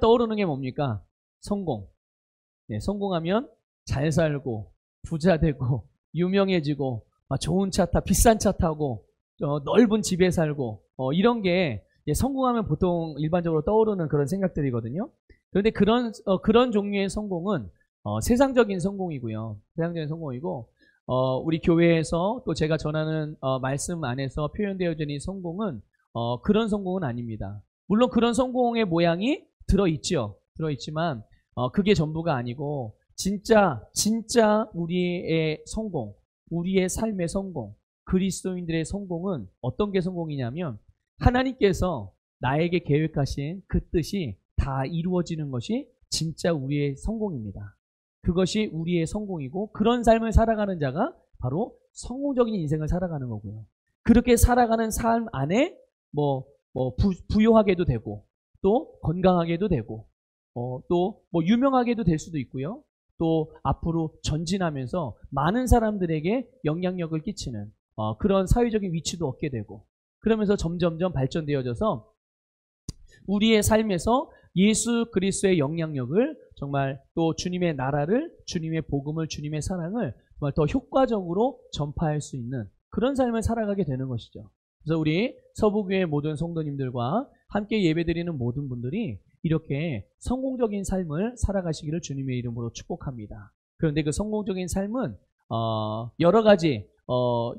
떠오르는 게 뭡니까? 성공. 네, 성공하면 잘 살고 부자 되고 유명해지고 좋은 차 타, 비싼 차 타고 넓은 집에 살고 이런 게 성공하면 보통 일반적으로 떠오르는 그런 생각들이거든요. 그런데 그런 종류의 성공은 세상적인 성공이고요. 세상적인 성공이고 우리 교회에서 또 제가 전하는 말씀 안에서 표현되어져 있는 성공은 그런 성공은 아닙니다. 물론 그런 성공의 모양이 들어있지만 그게 전부가 아니고 진짜 우리의 성공, 우리의 삶의 성공, 그리스도인들의 성공은 어떤 게 성공이냐면 하나님께서 나에게 계획하신 그 뜻이 다 이루어지는 것이 진짜 우리의 성공입니다. 그것이 우리의 성공이고 그런 삶을 살아가는 자가 바로 성공적인 인생을 살아가는 거고요. 그렇게 살아가는 삶 안에 부유하게도 되고 또 건강하게도 되고 또 유명하게도 될 수도 있고요. 또 앞으로 전진하면서 많은 사람들에게 영향력을 끼치는 그런 사회적인 위치도 얻게 되고 그러면서 점점점 발전되어져서 우리의 삶에서 예수 그리스도의 영향력을 정말 또 주님의 나라를, 주님의 복음을, 주님의 사랑을 정말 더 효과적으로 전파할 수 있는 그런 삶을 살아가게 되는 것이죠. 그래서 우리 서부교회 모든 성도님들과 함께 예배드리는 모든 분들이 이렇게 성공적인 삶을 살아가시기를 주님의 이름으로 축복합니다. 그런데 그 성공적인 삶은 여러 가지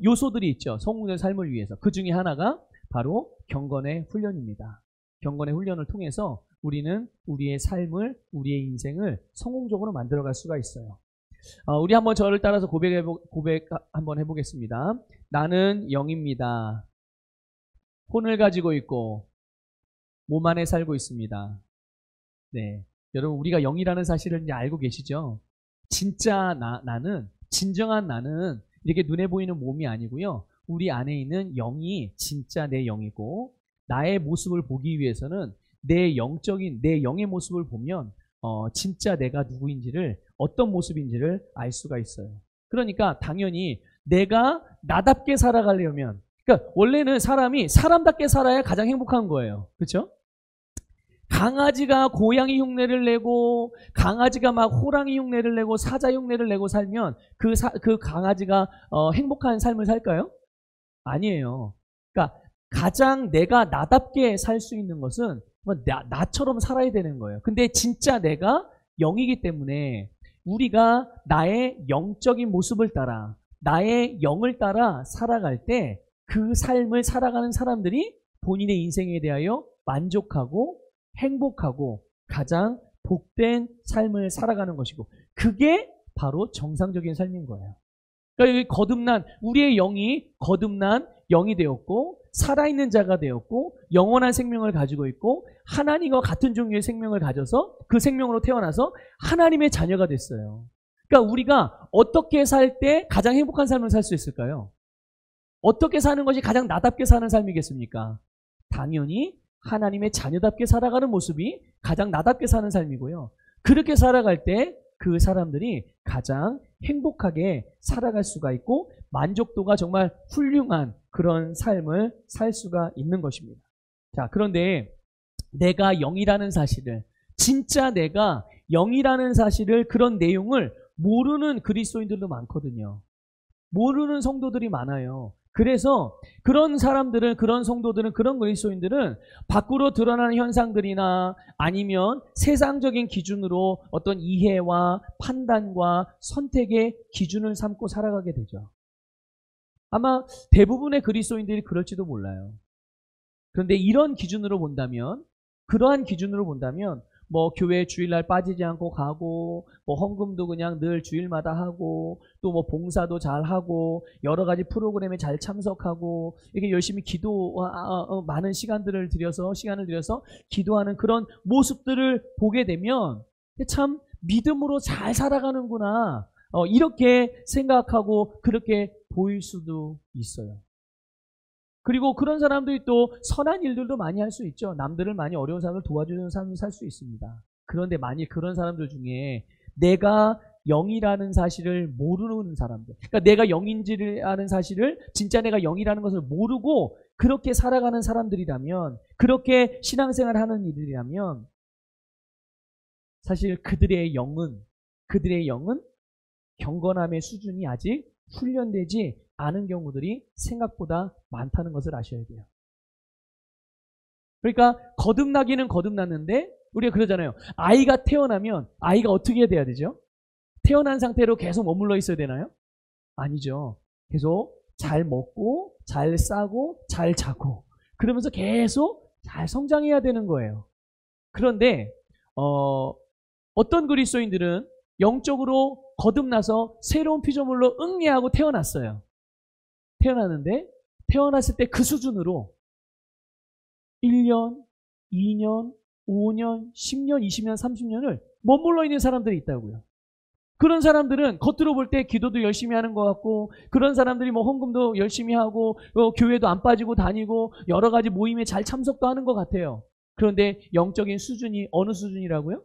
요소들이 있죠. 성공적인 삶을 위해서. 그 중에 하나가 바로 경건의 훈련입니다. 경건의 훈련을 통해서 우리는 우리의 삶을, 우리의 인생을 성공적으로 만들어갈 수가 있어요. 우리 한번 저를 따라서 고백 한번 해보겠습니다. 나는 영입니다. 혼을 가지고 있고 몸 안에 살고 있습니다. 네, 여러분 우리가 영이라는 사실을 이제 알고 계시죠? 진짜 나는, 진정한 나는 이렇게 눈에 보이는 몸이 아니고요. 우리 안에 있는 영이 진짜 내 영이고 나의 모습을 보기 위해서는 내 영의 모습을 보면 진짜 내가 누구인지를 어떤 모습인지를 알 수가 있어요. 그러니까 당연히 내가 나답게 살아가려면 그러니까 원래는 사람이 사람답게 살아야 가장 행복한 거예요. 그렇죠? 강아지가 고양이 흉내를 내고 강아지가 막 호랑이 흉내를 내고 사자 흉내를 내고 살면 그 강아지가 행복한 삶을 살까요? 아니에요. 그러니까 가장 내가 나답게 살 수 있는 것은 나처럼 살아야 되는 거예요. 근데 진짜 내가 영이기 때문에 우리가 나의 영적인 모습을 따라 나의 영을 따라 살아갈 때 그 삶을 살아가는 사람들이 본인의 인생에 대하여 만족하고 행복하고 가장 복된 삶을 살아가는 것이고 그게 바로 정상적인 삶인 거예요. 그러니까 우리의 영이 거듭난 영이 되었고 살아있는 자가 되었고 영원한 생명을 가지고 있고 하나님과 같은 종류의 생명을 가져서 그 생명으로 태어나서 하나님의 자녀가 됐어요. 그러니까 우리가 어떻게 살 때 가장 행복한 삶을 살 수 있을까요? 어떻게 사는 것이 가장 나답게 사는 삶이겠습니까? 당연히 하나님의 자녀답게 살아가는 모습이 가장 나답게 사는 삶이고요. 그렇게 살아갈 때 그 사람들이 가장 행복하게 살아갈 수가 있고 만족도가 정말 훌륭한 그런 삶을 살 수가 있는 것입니다. 자, 그런데 내가 영이라는 사실을 진짜 내가 영이라는 사실을 그런 내용을 모르는 그리스도인들도 많거든요. 모르는 성도들이 많아요. 그래서 그런 사람들은 그런 성도들은 그런 그리스도인들은 밖으로 드러나는 현상들이나 아니면 세상적인 기준으로 어떤 이해와 판단과 선택의 기준을 삼고 살아가게 되죠. 아마 대부분의 그리스도인들이 그럴지도 몰라요. 그런데 이런 기준으로 본다면 그러한 기준으로 본다면 교회 주일날 빠지지 않고 가고 헌금도 그냥 늘 주일마다 하고 또 봉사도 잘 하고 여러 가지 프로그램에 잘 참석하고 이렇게 열심히 많은 시간을 들여서 기도하는 그런 모습들을 보게 되면 참 믿음으로 잘 살아가는구나 이렇게 생각하고 그렇게 보일 수도 있어요. 그리고 그런 사람들이 또 선한 일들도 많이 할 수 있죠. 남들을 많이 어려운 사람을 도와주는 삶을 살 수 있습니다. 그런데 만일 그런 사람들 중에 내가 영이라는 사실을 모르는 사람들, 그러니까 내가 영인지를 아는 사실을 진짜 내가 영이라는 것을 모르고 그렇게 살아가는 사람들이라면, 그렇게 신앙생활 하는 이들이라면 사실 그들의 영은 경건함의 수준이 아직 훈련되지 않은 경우들이 생각보다 많다는 것을 아셔야 돼요. 그러니까 거듭나기는 거듭났는데 우리가 그러잖아요. 아이가 태어나면 아이가 어떻게 돼야 되죠? 태어난 상태로 계속 머물러 있어야 되나요? 아니죠. 계속 잘 먹고 잘 싸고 잘 자고 그러면서 계속 잘 성장해야 되는 거예요. 그런데 어떤 그리스도인들은 영적으로 거듭나서 새로운 피조물로 응례하고 태어났어요. 태어났는데 태어났을 때 그 수준으로 1년, 2년, 5년, 10년, 20년, 30년을 머물러 있는 사람들이 있다고요. 그런 사람들은 겉으로 볼 때 기도도 열심히 하는 것 같고 그런 사람들이 뭐 헌금도 열심히 하고 교회도 안 빠지고 다니고 여러 가지 모임에 잘 참석도 하는 것 같아요. 그런데 영적인 수준이 어느 수준이라고요?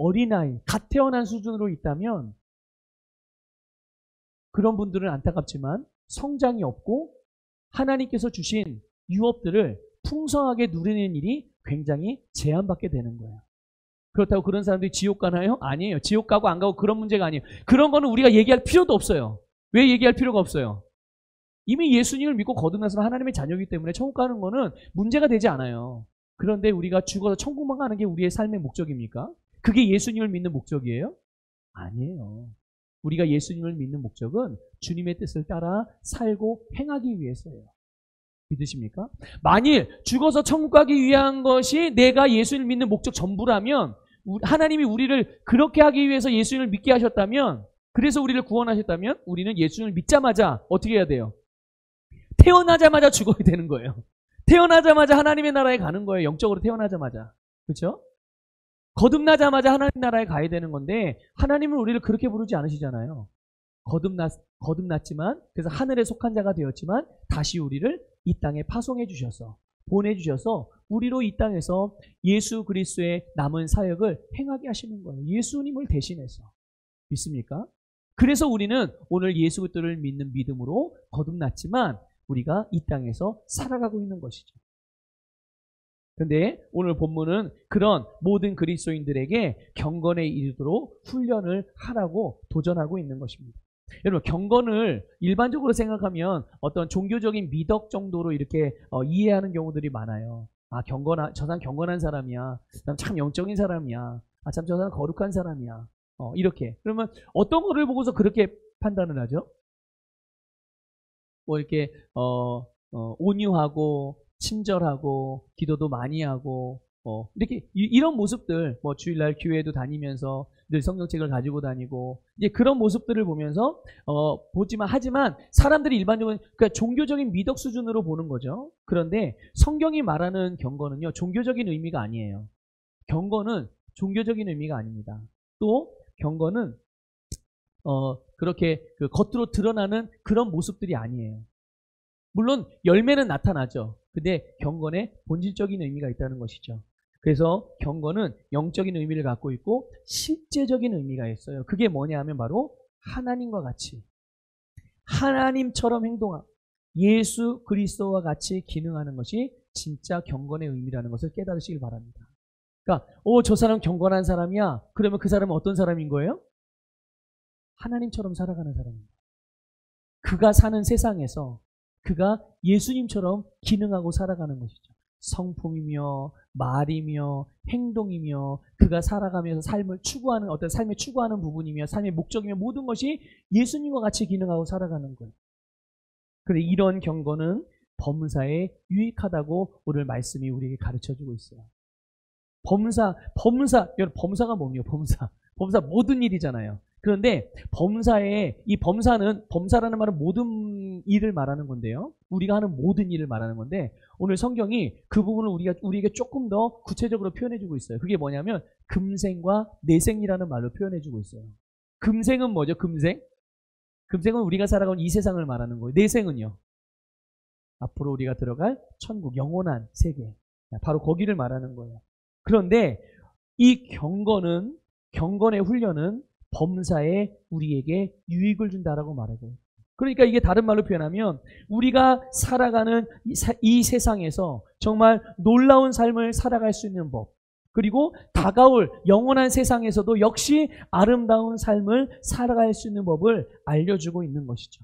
어린아이, 갓 태어난 수준으로 있다면 그런 분들은 안타깝지만 성장이 없고 하나님께서 주신 유업들을 풍성하게 누리는 일이 굉장히 제한받게 되는 거예요. 그렇다고 그런 사람들이 지옥 가나요? 아니에요. 지옥 가고 안 가고 그런 문제가 아니에요. 그런 거는 우리가 얘기할 필요도 없어요. 왜 얘기할 필요가 없어요? 이미 예수님을 믿고 거듭나서 하나님의 자녀이기 때문에 천국 가는 거는 문제가 되지 않아요. 그런데 우리가 죽어서 천국만 가는 게 우리의 삶의 목적입니까? 그게 예수님을 믿는 목적이에요? 아니에요. 우리가 예수님을 믿는 목적은 주님의 뜻을 따라 살고 행하기 위해서예요. 믿으십니까? 만일 죽어서 천국 가기 위한 것이 내가 예수님을 믿는 목적 전부라면 하나님이 우리를 그렇게 하기 위해서 예수님을 믿게 하셨다면 그래서 우리를 구원하셨다면 우리는 예수님을 믿자마자 어떻게 해야 돼요? 태어나자마자 죽어야 되는 거예요. 태어나자마자 하나님의 나라에 가는 거예요. 영적으로 태어나자마자. 그렇죠? 거듭나자마자 하나님 나라에 가야 되는 건데 하나님은 우리를 그렇게 부르지 않으시잖아요. 거듭났지만 그래서 하늘에 속한 자가 되었지만 다시 우리를 이 땅에 파송해 주셔서 보내주셔서 우리로 이 땅에서 예수 그리스도의 남은 사역을 행하게 하시는 거예요. 예수님을 대신해서. 믿습니까? 그래서 우리는 오늘 예수 그리스도를 믿는 믿음으로 거듭났지만 우리가 이 땅에서 살아가고 있는 것이죠. 그런데 오늘 본문은 그런 모든 그리스도인들에게 경건에 이르도록 훈련을 하라고 도전하고 있는 것입니다. 여러분 경건을 일반적으로 생각하면 어떤 종교적인 미덕 정도로 이렇게 이해하는 경우들이 많아요. 아 저 사람 경건한 사람이야. 참 영적인 사람이야. 아 참 저 사람 거룩한 사람이야. 이렇게. 그러면 어떤 거를 보고서 그렇게 판단을 하죠? 뭐 이렇게 온유하고 친절하고 기도도 많이 하고 이렇게 이런 모습들 뭐 주일날 교회도 다니면서 늘 성경책을 가지고 다니고 이제 그런 모습들을 보면서 하지만 사람들이 일반적으로 그러니까 종교적인 미덕 수준으로 보는 거죠. 그런데 성경이 말하는 경건은요 종교적인 의미가 아니에요. 경건은 종교적인 의미가 아닙니다. 또 경건은 그렇게 그 겉으로 드러나는 그런 모습들이 아니에요. 물론 열매는 나타나죠. 근데 경건에 본질적인 의미가 있다는 것이죠. 그래서 경건은 영적인 의미를 갖고 있고 실제적인 의미가 있어요. 그게 뭐냐 하면 바로 하나님과 같이 하나님처럼 행동하고 예수 그리스도와 같이 기능하는 것이 진짜 경건의 의미라는 것을 깨달으시길 바랍니다. 그러니까 저 사람 경건한 사람이야. 그러면 그 사람은 어떤 사람인 거예요? 하나님처럼 살아가는 사람입니다. 그가 사는 세상에서 그가 예수님처럼 기능하고 살아가는 것이죠. 성품이며 말이며 행동이며 그가 살아가면서 삶을 추구하는 어떤 삶에 추구하는 부분이며 삶의 목적이며 모든 것이 예수님과 같이 기능하고 살아가는 거예요. 그런데 이런 경건은 범사에 유익하다고 오늘 말씀이 우리에게 가르쳐주고 있어요. 여러분 범사가 뭡니까? 범사 모든 일이잖아요. 그런데 범사라는 말은 모든 일을 말하는 건데요. 우리가 하는 모든 일을 말하는 건데 오늘 성경이 그 부분을 우리에게 조금 더 구체적으로 표현해주고 있어요. 그게 뭐냐면 금생과 내생이라는 말로 표현해주고 있어요. 금생은 뭐죠? 금생은 우리가 살아가는 이 세상을 말하는 거예요. 내생은요? 앞으로 우리가 들어갈 천국, 영원한 세계. 바로 거기를 말하는 거예요. 그런데 이 경건의 훈련은 범사에 우리에게 유익을 준다라고 말하고 그러니까 이게 다른 말로 표현하면 우리가 살아가는 이 세상에서 정말 놀라운 삶을 살아갈 수 있는 법 그리고 다가올 영원한 세상에서도 역시 아름다운 삶을 살아갈 수 있는 법을 알려주고 있는 것이죠.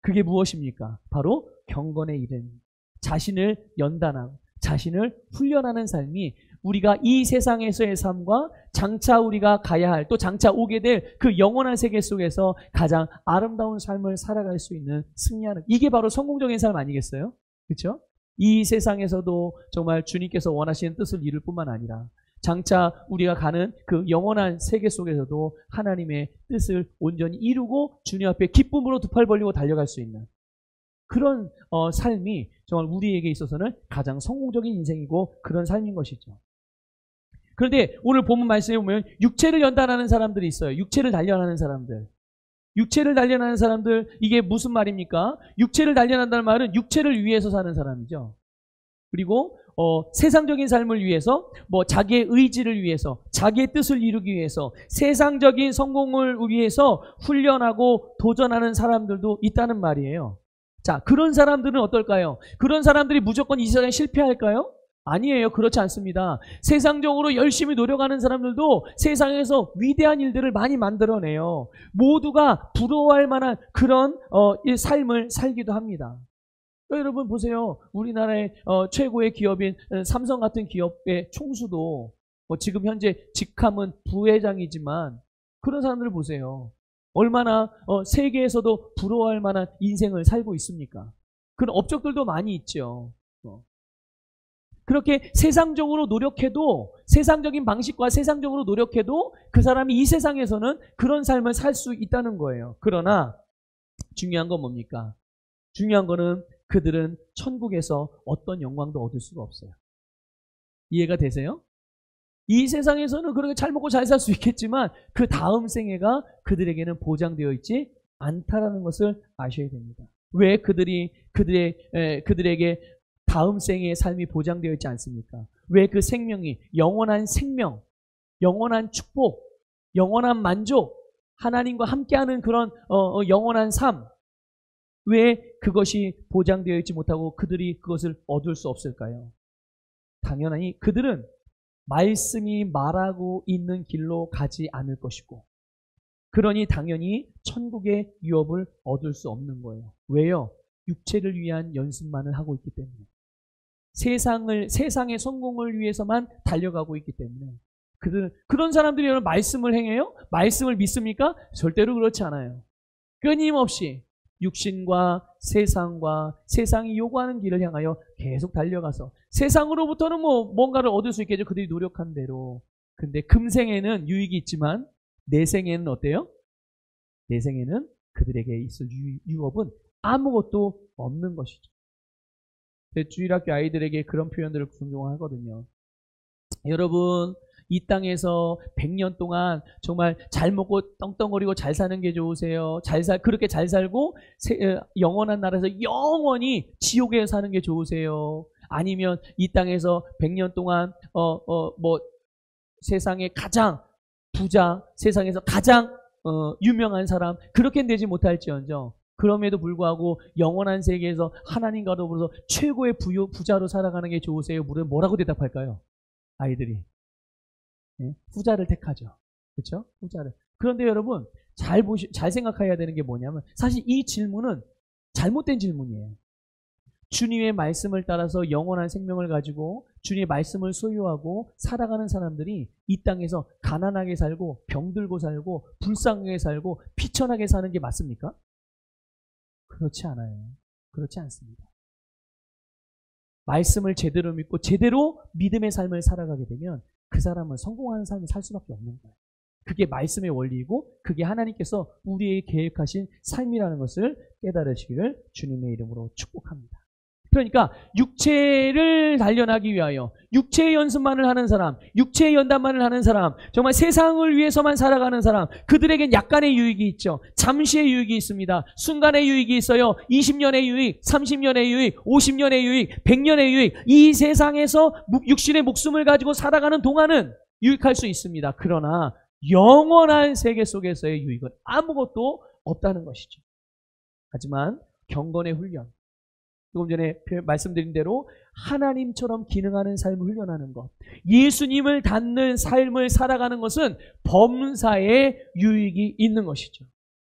그게 무엇입니까? 바로 경건의 일은 자신을 연단하고 자신을 훈련하는 삶이 우리가 이 세상에서의 삶과 장차 우리가 가야 할, 또 장차 오게 될 그 영원한 세계 속에서 가장 아름다운 삶을 살아갈 수 있는 승리하는, 이게 바로 성공적인 삶 아니겠어요? 그렇죠? 이 세상에서도 정말 주님께서 원하시는 뜻을 이룰 뿐만 아니라 장차 우리가 가는 그 영원한 세계 속에서도 하나님의 뜻을 온전히 이루고 주님 앞에 기쁨으로 두 팔 벌리고 달려갈 수 있는 그런 삶이 정말 우리에게 있어서는 가장 성공적인 인생이고 그런 삶인 것이죠. 그런데 오늘 본문 말씀에 보면 육체를 연단하는 사람들이 있어요. 육체를 단련하는 사람들. 육체를 단련하는 사람들, 이게 무슨 말입니까? 육체를 단련한다는 말은 육체를 위해서 사는 사람이죠. 그리고 세상적인 삶을 위해서, 자기의 의지를 위해서, 자기의 뜻을 이루기 위해서, 세상적인 성공을 위해서 훈련하고 도전하는 사람들도 있다는 말이에요. 자, 그런 사람들은 어떨까요? 그런 사람들이 무조건 이 세상에 실패할까요? 아니에요. 그렇지 않습니다. 세상적으로 열심히 노력하는 사람들도 세상에서 위대한 일들을 많이 만들어내요. 모두가 부러워할 만한 그런 삶을 살기도 합니다. 여러분 보세요. 우리나라의 최고의 기업인 삼성 같은 기업의 총수도 지금 현재 직함은 부회장이지만 그런 사람들을 보세요. 얼마나 세계에서도 부러워할 만한 인생을 살고 있습니까? 그런 업적들도 많이 있죠. 그렇게 세상적으로 노력해도, 세상적인 방식과 세상적으로 노력해도 그 사람이 이 세상에서는 그런 삶을 살 수 있다는 거예요. 그러나 중요한 건 뭡니까? 중요한 거는 그들은 천국에서 어떤 영광도 얻을 수가 없어요. 이해가 되세요? 이 세상에서는 그렇게 잘 먹고 잘 살 수 있겠지만 그 다음 생애가 그들에게는 보장되어 있지 않다라는 것을 아셔야 됩니다. 왜 그들에게 다음 생애의 삶이 보장되어 있지 않습니까? 왜 그 생명이 영원한 생명, 영원한 축복, 영원한 만족, 하나님과 함께하는 그런 영원한 삶, 왜 그것이 보장되어 있지 못하고 그들이 그것을 얻을 수 없을까요? 당연히 그들은 말씀이 말하고 있는 길로 가지 않을 것이고, 그러니 당연히 천국의 유업을 얻을 수 없는 거예요. 왜요? 육체를 위한 연습만을 하고 있기 때문에. 세상의 성공을 위해서만 달려가고 있기 때문에. 그런 사람들이 여러분 말씀을 행해요? 말씀을 믿습니까? 절대로 그렇지 않아요. 끊임없이 육신과 세상과 세상이 요구하는 길을 향하여 계속 달려가서 세상으로부터는 뭔가를 얻을 수 있겠죠. 그들이 노력한 대로. 근데 금생에는 유익이 있지만 내생에는 어때요? 내생에는 그들에게 있을 유업은 아무것도 없는 것이죠. 주일학교 아이들에게 그런 표현들을 종종 하거든요. 여러분, 이 땅에서 100년 동안 정말 잘 먹고 떵떵거리고 잘 사는 게 좋으세요? 그렇게 잘 살고 영원한 나라에서 영원히 지옥에 사는 게 좋으세요? 아니면 이 땅에서 100년 동안 세상에 가장 부자, 세상에서 가장 유명한 사람, 그렇게는 되지 못할지언정 그럼에도 불구하고 영원한 세계에서 하나님과 더불어서 최고의 부자로 살아가는 게 좋으세요? 물으면 뭐라고 대답할까요? 아이들이. 네? 후자를 택하죠. 그렇죠? 후자를. 그런데 여러분 잘 생각해야 되는 게 뭐냐면 사실 이 질문은 잘못된 질문이에요. 주님의 말씀을 따라서 영원한 생명을 가지고 주님의 말씀을 소유하고 살아가는 사람들이 이 땅에서 가난하게 살고 병들고 살고 불쌍하게 살고 비천하게 사는 게 맞습니까? 그렇지 않아요. 그렇지 않습니다. 말씀을 제대로 믿고 제대로 믿음의 삶을 살아가게 되면 그 사람은 성공하는 삶을 살 수밖에 없는 거예요. 그게 말씀의 원리이고 그게 하나님께서 우리에게 계획하신 삶이라는 것을 깨달으시기를 주님의 이름으로 축복합니다. 그러니까 육체를 단련하기 위하여 육체의 연습만을 하는 사람, 육체의 연단만을 하는 사람, 정말 세상을 위해서만 살아가는 사람, 그들에겐 약간의 유익이 있죠. 잠시의 유익이 있습니다. 순간의 유익이 있어요. 20년의 유익, 30년의 유익, 50년의 유익, 100년의 유익. 이 세상에서 육신의 목숨을 가지고 살아가는 동안은 유익할 수 있습니다. 그러나 영원한 세계 속에서의 유익은 아무것도 없다는 것이죠. 하지만 경건의 훈련, 조금 전에 말씀드린 대로 하나님처럼 기능하는 삶을 훈련하는 것. 예수님을 닮는 삶을 살아가는 것은 범사에 유익이 있는 것이죠.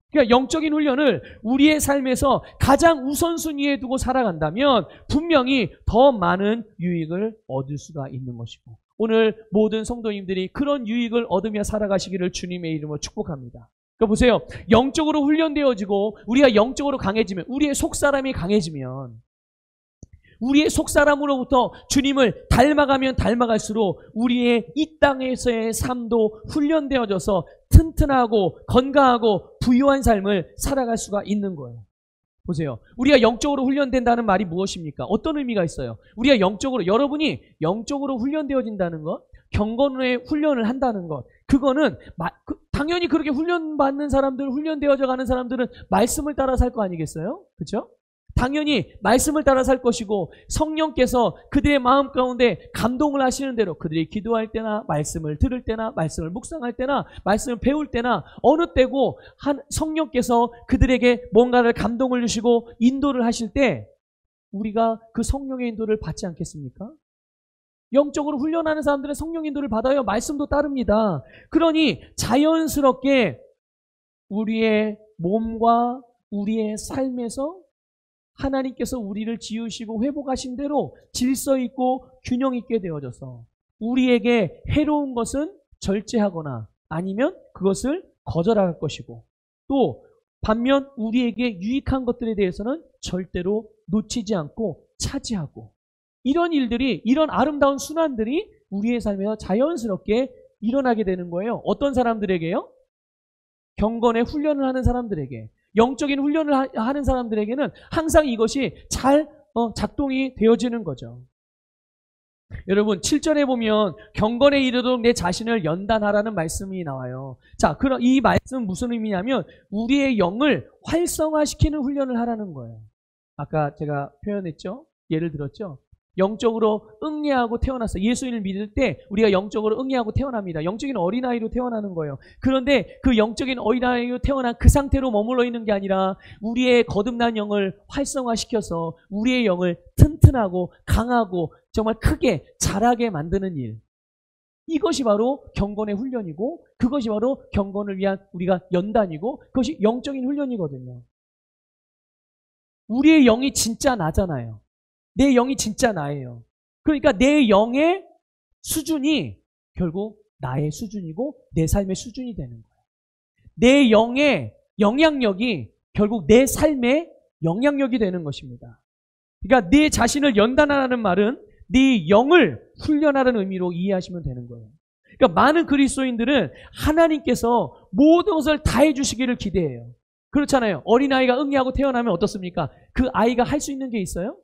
그러니까 영적인 훈련을 우리의 삶에서 가장 우선순위에 두고 살아간다면 분명히 더 많은 유익을 얻을 수가 있는 것이고, 오늘 모든 성도님들이 그런 유익을 얻으며 살아가시기를 주님의 이름으로 축복합니다. 그러니까 보세요. 영적으로 훈련되어지고 우리가 영적으로 강해지면, 우리의 속사람이 강해지면, 우리의 속사람으로부터 주님을 닮아가면 닮아갈수록 우리의 이 땅에서의 삶도 훈련되어져서 튼튼하고 건강하고 부유한 삶을 살아갈 수가 있는 거예요. 보세요. 우리가 영적으로 훈련된다는 말이 무엇입니까? 어떤 의미가 있어요? 우리가 영적으로, 여러분이 영적으로 훈련되어진다는 것, 경건의 훈련을 한다는 것, 그거는 당연히 그렇게 훈련받는 사람들, 훈련되어져 가는 사람들은 말씀을 따라 살 거 아니겠어요? 그렇죠? 당연히 말씀을 따라 살 것이고, 성령께서 그들의 마음 가운데 감동을 하시는 대로 그들이 기도할 때나 말씀을 들을 때나 말씀을 묵상할 때나 말씀을 배울 때나 어느 때고 성령께서 그들에게 뭔가를 감동을 주시고 인도를 하실 때 우리가 그 성령의 인도를 받지 않겠습니까? 영적으로 훈련하는 사람들은 성령 인도를 받아요. 말씀도 따릅니다. 그러니 자연스럽게 우리의 몸과 우리의 삶에서 하나님께서 우리를 지으시고 회복하신 대로 질서 있고 균형 있게 되어져서 우리에게 해로운 것은 절제하거나 아니면 그것을 거절할 것이고, 또 반면 우리에게 유익한 것들에 대해서는 절대로 놓치지 않고 차지하고, 이런 일들이, 이런 아름다운 순환들이 우리의 삶에서 자연스럽게 일어나게 되는 거예요. 어떤 사람들에게요? 경건의 훈련을 하는 사람들에게, 영적인 훈련을 하는 사람들에게는 항상 이것이 잘 작동이 되어지는 거죠. 여러분 7절에 보면 경건에 이르도록 내 자신을 연단하라는 말씀이 나와요. 자, 그럼 이 말씀은 무슨 의미냐면 우리의 영을 활성화시키는 훈련을 하라는 거예요. 아까 제가 표현했죠? 예를 들었죠? 영적으로 응애하고 태어났어요. 예수님을 믿을 때 우리가 영적으로 응애하고 태어납니다. 영적인 어린아이로 태어나는 거예요. 그런데 그 영적인 어린아이로 태어난 그 상태로 머물러 있는 게 아니라 우리의 거듭난 영을 활성화시켜서 우리의 영을 튼튼하고 강하고 정말 크게 자라게 만드는 일. 이것이 바로 경건의 훈련이고, 그것이 바로 경건을 위한 우리가 연단이고, 그것이 영적인 훈련이거든요. 우리의 영이 진짜 나잖아요. 내 영이 진짜 나예요. 그러니까 내 영의 수준이 결국 나의 수준이고 내 삶의 수준이 되는 거예요. 내 영의 영향력이 결국 내 삶의 영향력이 되는 것입니다. 그러니까 내 자신을 연단하라는 말은 네 영을 훈련하라는 의미로 이해하시면 되는 거예요. 그러니까 많은 그리스도인들은 하나님께서 모든 것을 다 해주시기를 기대해요. 그렇잖아요. 어린아이가 응애하고 태어나면 어떻습니까? 그 아이가 할 수 있는 게 있어요?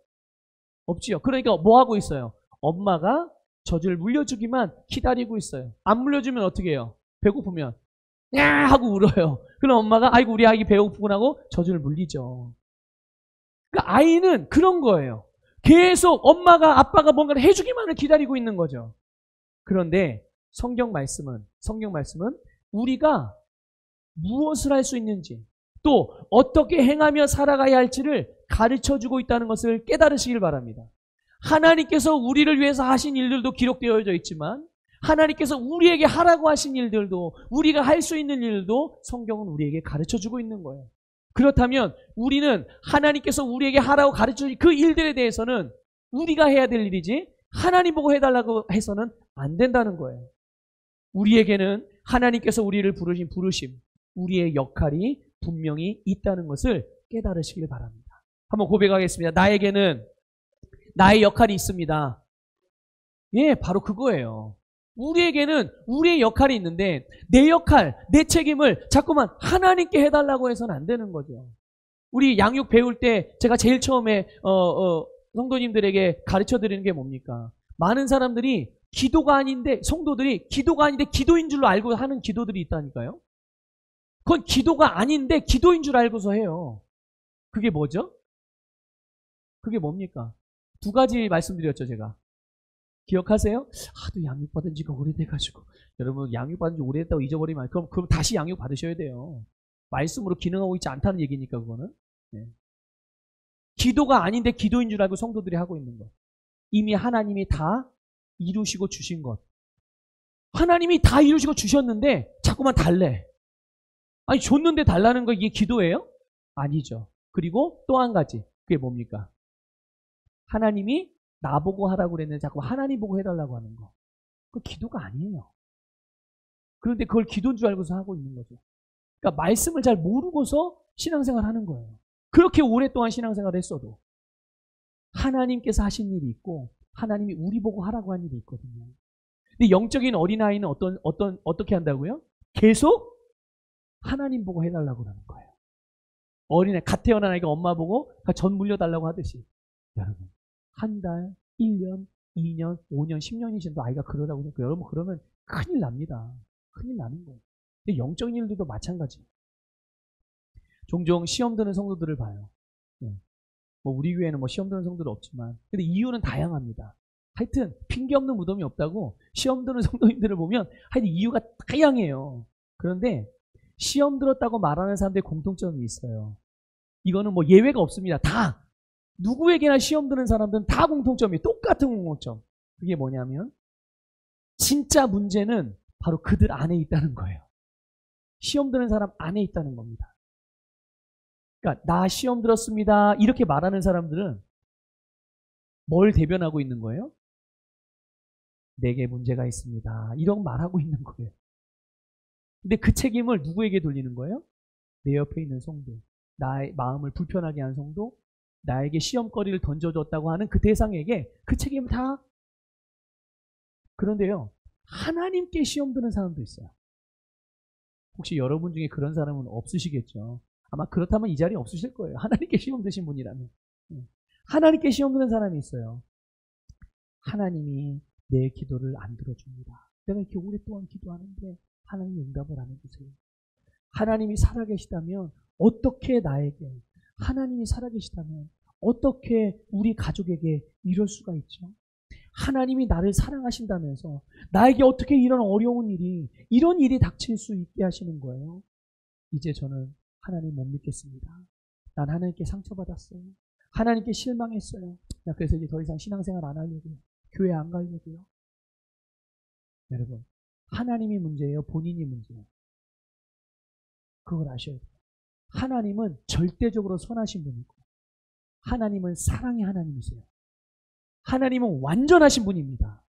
없지요. 그러니까 뭐 하고 있어요? 엄마가 젖을 물려주기만 기다리고 있어요. 안 물려주면 어떻게 해요? 배고프면 야 하고 울어요. 그럼 엄마가 아이고 우리 아기 배고프구나 하고 젖을 물리죠. 그러니까 아이는 그런 거예요. 계속 엄마가 아빠가 뭔가를 해주기만을 기다리고 있는 거죠. 그런데 성경 말씀은 우리가 무엇을 할 수 있는지, 또 어떻게 행하며 살아가야 할지를 가르쳐주고 있다는 것을 깨달으시길 바랍니다. 하나님께서 우리를 위해서 하신 일들도 기록되어져 있지만 하나님께서 우리에게 하라고 하신 일들도, 우리가 할 수 있는 일들도 성경은 우리에게 가르쳐주고 있는 거예요. 그렇다면 우리는 하나님께서 우리에게 하라고 가르쳐주신 그 일들에 대해서는 우리가 해야 될 일이지 하나님 보고 해달라고 해서는 안 된다는 거예요. 우리에게는 하나님께서 우리를 부르신 부르심, 우리의 역할이 분명히 있다는 것을 깨달으시길 바랍니다. 한번 고백하겠습니다. 나에게는 나의 역할이 있습니다. 예, 바로 그거예요. 우리에게는 우리의 역할이 있는데 내 역할, 내 책임을 자꾸만 하나님께 해달라고 해서는 안 되는 거죠. 우리 양육 배울 때 제가 제일 처음에 성도님들에게 가르쳐드리는 게 뭡니까? 많은 사람들이 기도가 아닌데, 성도들이 기도가 아닌데 기도인 줄로 알고 하는 기도들이 있다니까요. 그건 기도가 아닌데 기도인 줄 알고서 해요. 그게 뭐죠? 그게 뭡니까? 두 가지 말씀드렸죠, 제가. 기억하세요? 하도 양육받은 지가 오래돼가지고. 여러분, 양육받은 지 오래됐다고 잊어버리면, 그럼 다시 양육 받으셔야 돼요. 말씀으로 기능하고 있지 않다는 얘기니까, 그거는. 네. 기도가 아닌데 기도인 줄 알고 성도들이 하고 있는 거. 이미 하나님이 다 이루시고 주신 것. 하나님이 다 이루시고 주셨는데 자꾸만 달래. 아니 줬는데 달라는 거 이게 기도예요? 아니죠. 그리고 또 한 가지. 그게 뭡니까? 하나님이 나보고 하라고 그랬는데 자꾸 하나님 보고 해달라고 하는 거. 그거 기도가 아니에요. 그런데 그걸 기도인 줄 알고서 하고 있는 거죠. 그러니까 말씀을 잘 모르고서 신앙생활 하는 거예요. 그렇게 오랫동안 신앙생활을 했어도 하나님께서 하신 일이 있고 하나님이 우리 보고 하라고 한 일이 있거든요. 근데 영적인 어린아이는 어떻게 한다고요? 계속 하나님 보고 해달라고 하는 거예요. 어린아이, 갓 태어난 아이가 엄마 보고 전 물려달라고 하듯이. 여러분, 한 달, 1년, 2년, 5년, 10년이 지나도 아이가 그러다고 하니까 여러분 그러면 큰일 납니다. 큰일 나는 거예요. 근데 영적인 일들도 마찬가지예요. 종종 시험 드는 성도들을 봐요. 뭐 우리 교회는 뭐 시험 드는 성도는 없지만, 근데 이유는 다양합니다. 하여튼 핑계 없는 무덤이 없다고 시험 드는 성도님들을 보면 하여튼 이유가 다양해요. 그런데 시험 들었다고 말하는 사람들의 공통점이 있어요. 이거는 뭐 예외가 없습니다. 다 누구에게나 시험 드는 사람들은 다 공통점이에요. 똑같은 공통점. 그게 뭐냐면 진짜 문제는 바로 그들 안에 있다는 거예요. 시험 드는 사람 안에 있다는 겁니다. 그러니까 나 시험 들었습니다 이렇게 말하는 사람들은 뭘 대변하고 있는 거예요? 내게 문제가 있습니다 이런 말하고 있는 거예요. 근데 그 책임을 누구에게 돌리는 거예요? 내 옆에 있는 성도, 나의 마음을 불편하게 한 성도, 나에게 시험거리를 던져줬다고 하는 그 대상에게 그 책임을 다. 그런데요, 하나님께 시험 드는 사람도 있어요. 혹시 여러분 중에 그런 사람은 없으시겠죠? 아마 그렇다면 이 자리에 없으실 거예요. 하나님께 시험 드신 분이라면. 하나님께 시험 드는 사람이 있어요. 하나님이 내 기도를 안 들어줍니다. 내가 이렇게 오랫동안 기도하는데 하나님이 응답을 안 해주세요. 하나님이 살아계시다면 어떻게 나에게, 하나님이 살아계시다면 어떻게 우리 가족에게 이럴 수가 있죠? 하나님이 나를 사랑하신다면서 나에게 어떻게 이런 어려운 일이, 이런 일이 닥칠 수 있게 하시는 거예요? 이제 저는 하나님 못 믿겠습니다. 난 하나님께 상처받았어요. 하나님께 실망했어요. 그래서 이제 더 이상 신앙생활 안 하려고요. 교회 안 가려고요. 여러분, 하나님이 문제예요? 본인이 문제예요? 그걸 아셔야 돼요. 하나님은 절대적으로 선하신 분이고 하나님은 사랑의 하나님이세요. 하나님은 완전하신 분입니다.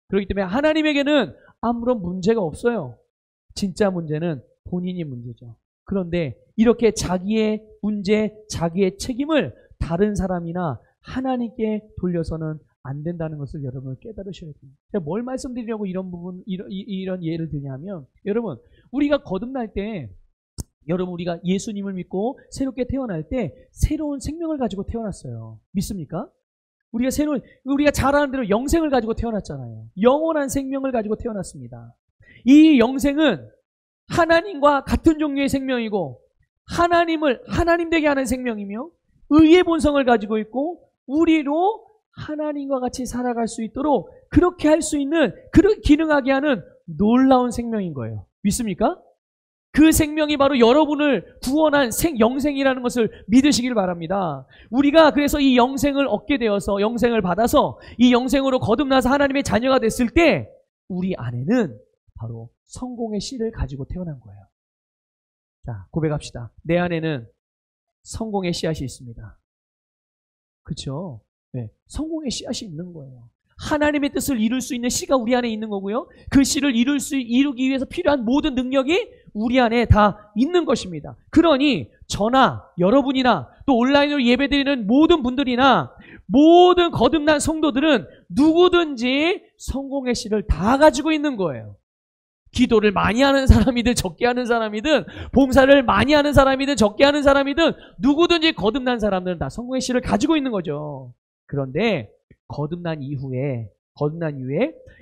그렇기 때문에 하나님에게는 아무런 문제가 없어요. 진짜 문제는 본인이 문제죠. 그런데 이렇게 자기의 문제, 자기의 책임을 다른 사람이나 하나님께 돌려서는 안 된다는 것을 여러분 깨달으셔야 돼요. 제가 뭘 말씀드리려고 이런 예를 드냐면, 여러분, 우리가 거듭날 때, 여러분, 우리가 예수님을 믿고 새롭게 태어날 때 새로운 생명을 가지고 태어났어요. 믿습니까? 우리가 잘 아는 대로 영생을 가지고 태어났잖아요. 영원한 생명을 가지고 태어났습니다. 이 영생은 하나님과 같은 종류의 생명이고 하나님 되게 하는 생명이며 의의 본성을 가지고 있고 우리로 하나님과 같이 살아갈 수 있도록 그렇게 할 수 있는, 그렇게 기능하게 하는 놀라운 생명인 거예요. 믿습니까? 그 생명이 바로 여러분을 구원한 영생이라는 것을 믿으시길 바랍니다. 우리가 그래서 이 영생을 얻게 되어서, 영생을 받아서 이 영생으로 거듭나서 하나님의 자녀가 됐을 때 우리 안에는 바로 성공의 씨를 가지고 태어난 거예요. 자, 고백합시다. 내 안에는 성공의 씨앗이 있습니다. 그렇죠? 네, 성공의 씨앗이 있는 거예요. 하나님의 뜻을 이룰 수 있는 씨가 우리 안에 있는 거고요. 그 씨를 이루기 위해서 필요한 모든 능력이 우리 안에 다 있는 것입니다. 그러니 저나 여러분이나 또 온라인으로 예배드리는 모든 분들이나 모든 거듭난 성도들은 누구든지 성공의 씨를 다 가지고 있는 거예요. 기도를 많이 하는 사람이든 적게 하는 사람이든 봉사를 많이 하는 사람이든 적게 하는 사람이든 누구든지 거듭난 사람들은 다 성공의 씨를 가지고 있는 거죠. 그런데 거듭난 이후에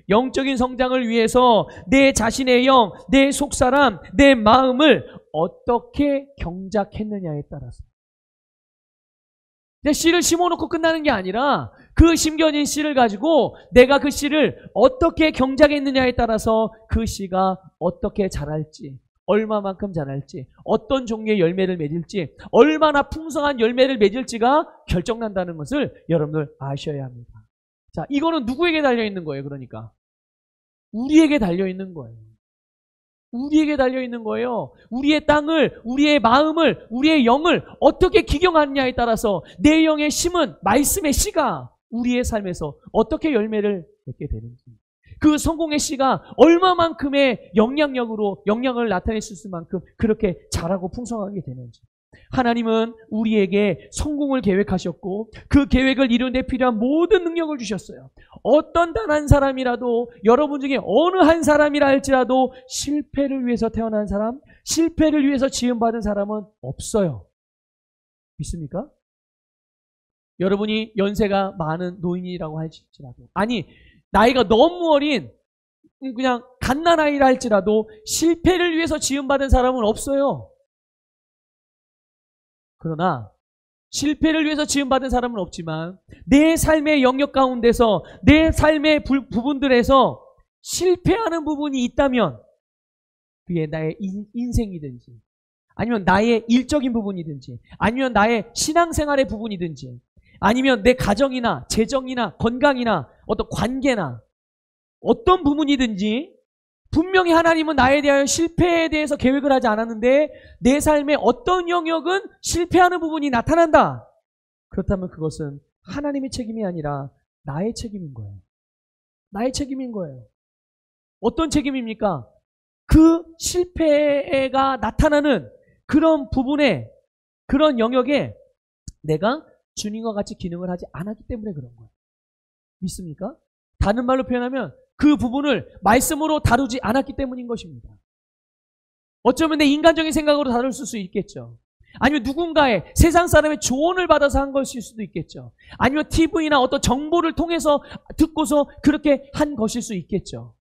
영적인 성장을 위해서 내 자신의 영, 내 속사람, 내 마음을 어떻게 경작했느냐에 따라서, 내 씨를 심어놓고 끝나는 게 아니라 그 심겨진 씨를 가지고 내가 그 씨를 어떻게 경작했느냐에 따라서 그 씨가 어떻게 자랄지, 얼마만큼 자랄지, 어떤 종류의 열매를 맺을지, 얼마나 풍성한 열매를 맺을지가 결정난다는 것을 여러분들 아셔야 합니다. 자, 이거는 누구에게 달려있는 거예요? 그러니까 우리에게 달려있는 거예요. 우리에게 달려있는 거예요. 우리의 땅을, 우리의 마음을, 우리의 영을 어떻게 기경하느냐에 따라서 내 영의 심은 말씀의 씨가 우리의 삶에서 어떻게 열매를 맺게 되는지, 그 성공의 씨가 얼마만큼의 영향을 나타낼 수 있을 만큼 그렇게 자라고 풍성하게 되는지. 하나님은 우리에게 성공을 계획하셨고 그 계획을 이루는 데 필요한 모든 능력을 주셨어요. 어떤 단 한 사람이라도, 여러분 중에 어느 한 사람이라 할지라도 실패를 위해서 태어난 사람, 실패를 위해서 지음받은 사람은 없어요. 믿습니까? 여러분이 연세가 많은 노인이라고 할지라도, 아니 나이가 너무 어린 그냥 갓난아이라 할지라도 실패를 위해서 지음받은 사람은 없어요. 그러나 실패를 위해서 지음받은 사람은 없지만 내 삶의 영역 가운데서, 내 삶의 부분들에서 실패하는 부분이 있다면, 그게 나의 인생이든지 아니면 나의 일적인 부분이든지 아니면 나의 신앙생활의 부분이든지 아니면 내 가정이나 재정이나 건강이나 어떤 관계나 어떤 부분이든지, 분명히 하나님은 나에 대한 실패에 대해서 계획을 하지 않았는데 내 삶의 어떤 영역은 실패하는 부분이 나타난다. 그렇다면 그것은 하나님의 책임이 아니라 나의 책임인 거예요. 나의 책임인 거예요. 어떤 책임입니까? 그 실패가 나타나는 그런 부분에, 그런 영역에 내가 주님과 같이 기능을 하지 않았기 때문에 그런 거예요. 믿습니까? 다른 말로 표현하면 그 부분을 말씀으로 다루지 않았기 때문인 것입니다. 어쩌면 내 인간적인 생각으로 다룰 수 있겠죠. 아니면 누군가의, 세상 사람의 조언을 받아서 한 것일 수도 있겠죠. 아니면 TV나 어떤 정보를 통해서 듣고서 그렇게 한 것일 수 있겠죠.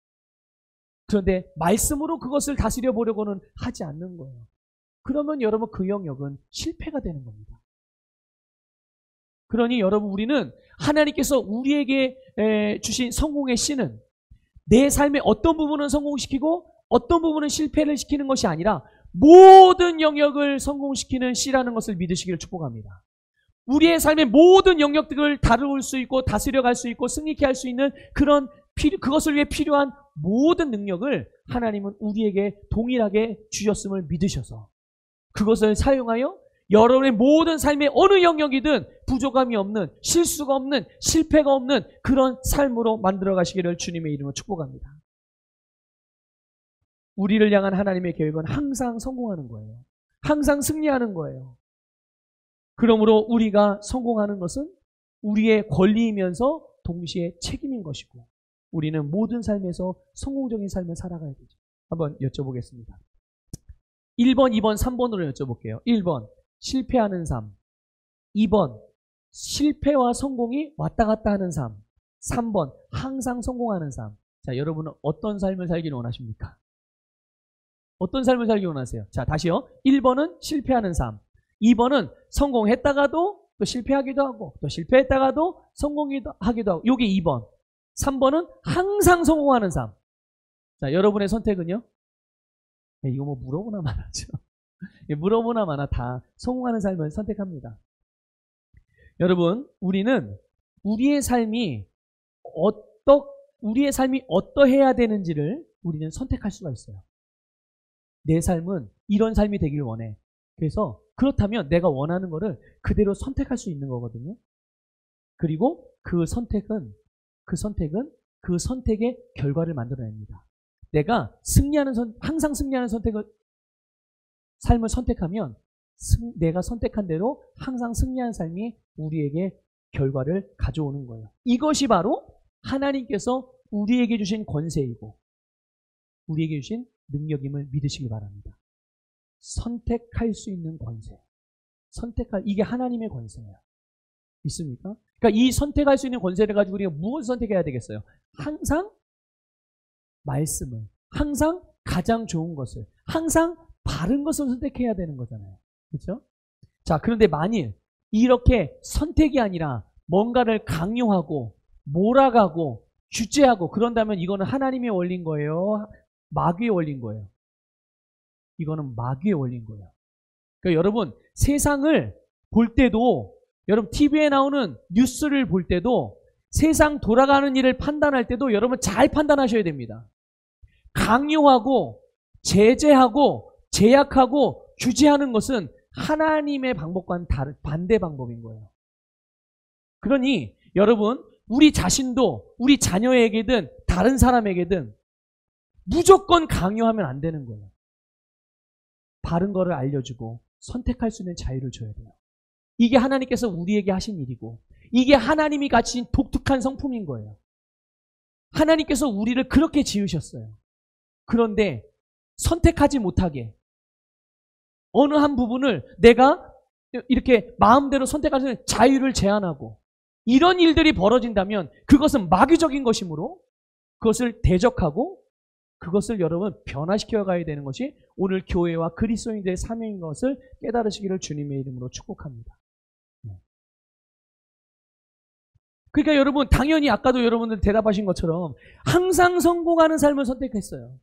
그런데 말씀으로 그것을 다스려 보려고는 하지 않는 거예요. 그러면 여러분 그 영역은 실패가 되는 겁니다. 그러니 여러분, 우리는 하나님께서 우리에게 주신 성공의 씨는 내 삶의 어떤 부분은 성공시키고 어떤 부분은 실패를 시키는 것이 아니라 모든 영역을 성공시키는 씨라는 것을 믿으시기를 축복합니다. 우리의 삶의 모든 영역들을 다룰 수 있고 다스려갈 수 있고 승리케 할 수 있는 그것을 위해 필요한 모든 능력을 하나님은 우리에게 동일하게 주셨음을 믿으셔서 그것을 사용하여 여러분의 모든 삶의 어느 영역이든 부족함이 없는, 실수가 없는, 실패가 없는 그런 삶으로 만들어 가시기를 주님의 이름으로 축복합니다. 우리를 향한 하나님의 계획은 항상 성공하는 거예요. 항상 승리하는 거예요. 그러므로 우리가 성공하는 것은 우리의 권리이면서 동시에 책임인 것이고, 우리는 모든 삶에서 성공적인 삶을 살아가야 되죠. 한번 여쭤보겠습니다. 1번, 2번, 3번으로 여쭤볼게요. 1번, 실패하는 삶. 2번, 실패와 성공이 왔다 갔다 하는 삶. 3번, 항상 성공하는 삶. 자, 여러분은 어떤 삶을 살기를 원하십니까? 어떤 삶을 살기 원하세요? 자, 다시요. 1번은 실패하는 삶. 2번은 성공했다가도 또 실패하기도 하고, 또 실패했다가도 성공하기도 하고. 요게 2번. 3번은 항상 성공하는 삶. 자, 여러분의 선택은요? 이거 뭐 물어보나 마나죠. 물어보나 마나 다 성공하는 삶을 선택합니다. 여러분, 우리는 우리의 삶이 어떠해야 되는지를 우리는 선택할 수가 있어요. 내 삶은 이런 삶이 되길 원해. 그래서 그렇다면 내가 원하는 거를 그대로 선택할 수 있는 거거든요. 그리고 그 선택은 그 선택의 결과를 만들어냅니다. 내가 항상 승리하는 삶을 선택하면 내가 선택한 대로 항상 승리하는 삶이 우리에게 결과를 가져오는 거예요. 이것이 바로 하나님께서 우리에게 주신 권세이고 우리에게 주신 능력임을 믿으시기 바랍니다. 선택할 수 있는 권세. 이게 하나님의 권세예요. 믿습니까? 그러니까 이 선택할 수 있는 권세를 가지고 우리가 무엇을 선택해야 되겠어요? 항상 말씀을, 항상 가장 좋은 것을, 항상 바른 것을 선택해야 되는 거잖아요. 그렇죠? 자, 그런데 만일 이렇게 선택이 아니라 뭔가를 강요하고 몰아가고 규제하고 그런다면 이거는 하나님의 원리인 거예요? 마귀의 원리인 거예요? 이거는 마귀의 원리인 거예요. 그러니까 여러분, 세상을 볼 때도, 여러분 TV에 나오는 뉴스를 볼 때도 세상 돌아가는 일을 판단할 때도 여러분 잘 판단하셔야 됩니다. 강요하고 제재하고 제약하고 규제하는 것은 하나님의 방법과는 반대 방법인 거예요. 그러니 여러분, 우리 자신도 우리 자녀에게든 다른 사람에게든 무조건 강요하면 안 되는 거예요. 바른 거를 알려주고 선택할 수 있는 자유를 줘야 돼요. 이게 하나님께서 우리에게 하신 일이고, 이게 하나님이 가진 독특한 성품인 거예요. 하나님께서 우리를 그렇게 지으셨어요. 그런데 선택하지 못하게 어느 한 부분을 내가 이렇게 마음대로 선택할 수 있는 자유를 제한하고, 이런 일들이 벌어진다면 그것은 마귀적인 것이므로 그것을 대적하고 그것을 여러분 변화시켜 가야 되는 것이 오늘 교회와 그리스도인들의 사명인 것을 깨달으시기를 주님의 이름으로 축복합니다. 그러니까 여러분, 당연히 아까도 여러분들 대답하신 것처럼 항상 성공하는 삶을 선택했어요.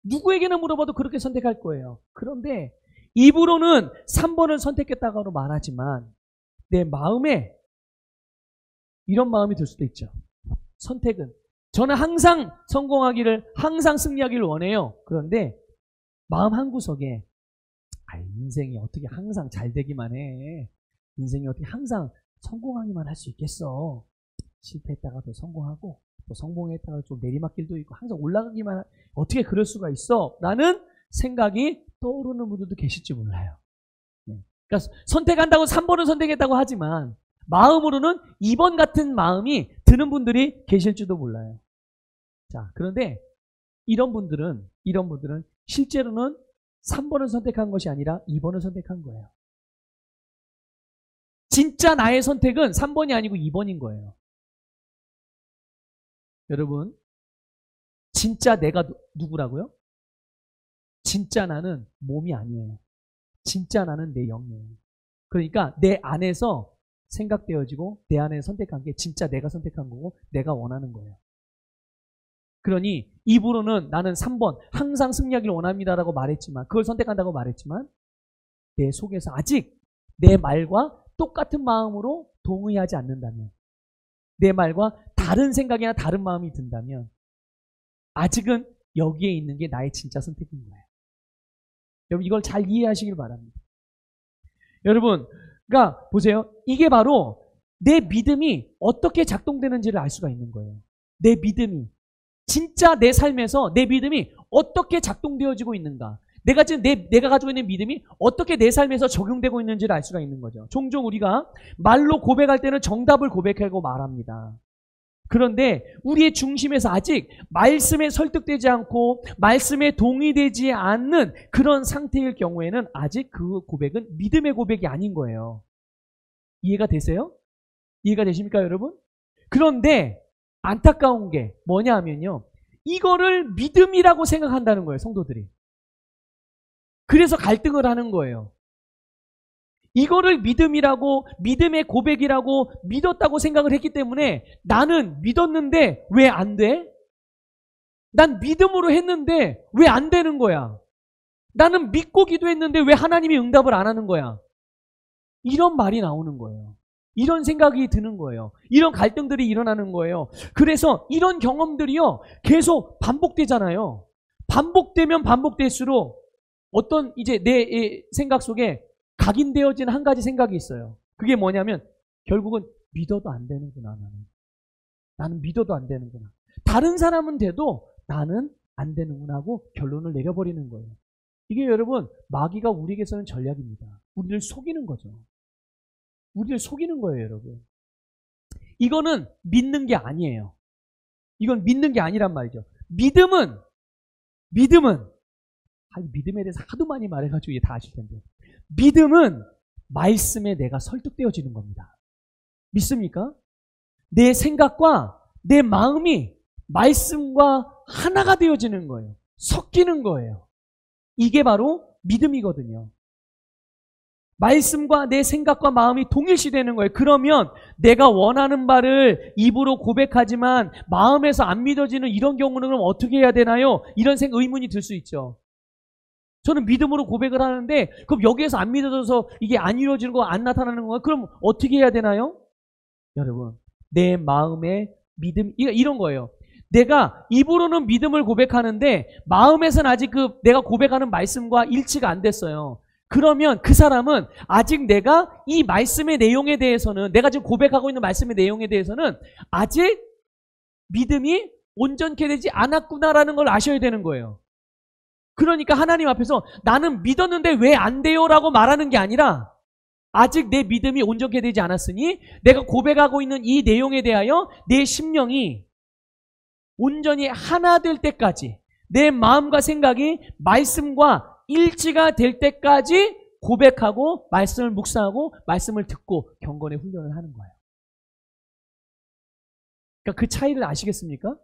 누구에게나 물어봐도 그렇게 선택할 거예요. 그런데 입으로는 3번을 선택했다고 말하지만 내 마음에 이런 마음이 들 수도 있죠. 선택은 저는 항상 성공하기를, 항상 승리하기를 원해요. 그런데 마음 한구석에 인생이 어떻게 항상 잘 되기만 해. 인생이 어떻게 항상 성공하기만 할 수 있겠어. 실패했다가 또 성공하고 또 성공했다가 좀 내리막길도 있고 항상 올라가기만, 어떻게 그럴 수가 있어? 라는 생각이 떠오르는 분들도 계실지 몰라요. 그러니까 선택한다고 3번을 선택했다고 하지만 마음으로는 2번 같은 마음이 드는 분들이 계실지도 몰라요. 자, 그런데 이런 분들은 실제로는 3번을 선택한 것이 아니라 2번을 선택한 거예요. 진짜 나의 선택은 3번이 아니고 2번인 거예요. 여러분, 진짜 내가 누구라고요? 진짜 나는 몸이 아니에요. 진짜 나는 내 영이에요. 그러니까 내 안에서 생각되어지고 내 안에 선택한 게 진짜 내가 선택한 거고 내가 원하는 거예요. 그러니 입으로는 나는 3번 항상 승리하기를 원합니다라고 말했지만, 그걸 선택한다고 말했지만 내 속에서 아직 내 말과 똑같은 마음으로 동의하지 않는다면, 내 말과 다른 생각이나 다른 마음이 든다면 아직은 여기에 있는 게 나의 진짜 선택인 거예요. 여러분, 이걸 잘 이해하시길 바랍니다. 여러분, 그러니까 보세요. 이게 바로 내 믿음이 어떻게 작동되는지를 알 수가 있는 거예요. 내 믿음이 진짜 내 삶에서 내 믿음이 어떻게 작동되어지고 있는가, 내가 지금 내가 가지고 있는 믿음이 어떻게 내 삶에서 적용되고 있는지를 알 수가 있는 거죠. 종종 우리가 말로 고백할 때는 정답을 고백하고 말합니다. 그런데 우리의 중심에서 아직 말씀에 설득되지 않고 말씀에 동의되지 않는 그런 상태일 경우에는 아직 그 고백은 믿음의 고백이 아닌 거예요. 이해가 되세요? 이해가 되십니까, 여러분? 그런데 안타까운 게 뭐냐 하면요, 이거를 믿음이라고 생각한다는 거예요, 성도들이. 그래서 갈등을 하는 거예요. 이거를 믿음이라고, 믿음의 고백이라고 믿었다고 생각을 했기 때문에 나는 믿었는데 왜 안 돼? 난 믿음으로 했는데 왜 안 되는 거야? 나는 믿고 기도했는데 왜 하나님이 응답을 안 하는 거야? 이런 말이 나오는 거예요. 이런 생각이 드는 거예요. 이런 갈등들이 일어나는 거예요. 그래서 이런 경험들이요, 계속 반복되잖아요. 반복되면 반복될수록 어떤 이제 내 생각 속에 각인되어진 한 가지 생각이 있어요. 그게 뭐냐면 결국은 믿어도 안 되는구나. 나는 믿어도 안 되는구나. 다른 사람은 돼도 나는 안 되는구나 하고 결론을 내려버리는 거예요. 이게 여러분, 마귀가 우리에게서는 전략입니다. 우리를 속이는 거죠. 우리를 속이는 거예요, 여러분. 이거는 믿는 게 아니에요. 이건 믿는 게 아니란 말이죠. 믿음은 믿음에 대해서 하도 많이 말해가지고 이게 다 아실 텐데, 믿음은 말씀에 내가 설득되어지는 겁니다. 믿습니까? 내 생각과 내 마음이 말씀과 하나가 되어지는 거예요. 섞이는 거예요. 이게 바로 믿음이거든요. 말씀과 내 생각과 마음이 동일시되는 거예요. 그러면 내가 원하는 바를 입으로 고백하지만 마음에서 안 믿어지는 이런 경우는 그럼 어떻게 해야 되나요? 이런 의문이 들 수 있죠. 저는 믿음으로 고백을 하는데 그럼 여기에서 안 믿어져서 이게 안 이루어지는 거, 안 나타나는 거, 그럼 어떻게 해야 되나요? 여러분, 내 마음에 믿음, 이런 거예요. 내가 입으로는 믿음을 고백하는데 마음에서는 아직 내가 고백하는 말씀과 일치가 안 됐어요. 그러면 그 사람은 아직 내가 이 말씀의 내용에 대해서는, 내가 지금 고백하고 있는 말씀의 내용에 대해서는 아직 믿음이 온전케 되지 않았구나라는 걸 아셔야 되는 거예요. 그러니까 하나님 앞에서 나는 믿었는데 왜 안 돼요? 라고 말하는 게 아니라 아직 내 믿음이 온전케 되지 않았으니 내가 고백하고 있는 이 내용에 대하여 내 심령이 온전히 하나 될 때까지, 내 마음과 생각이 말씀과 일치가 될 때까지 고백하고 말씀을 묵상하고 말씀을 듣고 경건의 훈련을 하는 거예요. 그러니까 그 차이를 아시겠습니까?